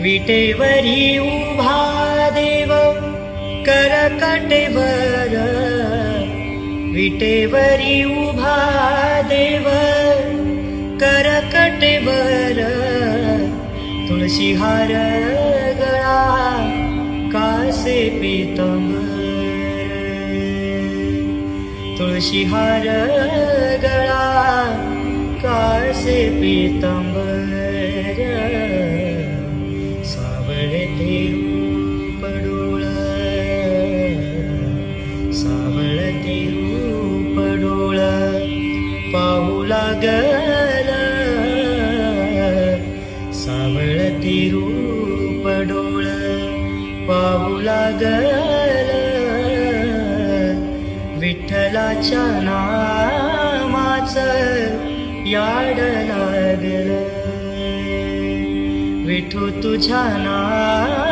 विटेवरी उभा देव करकटेवर, विटेवरी उभा देव करकटेवर, तुळशी हार गळा कासे पीतांबर, तुळशी हार गळा कासे पीतांबर, सावळे ते रूप डोळ, सावळे ते रूप डोळ पाहू लागल, सावळे ते रूप डोळ पाहू लागल, विठ्ठलाच्या नामाचं याड लागल, विठू तुझ्या नामाचं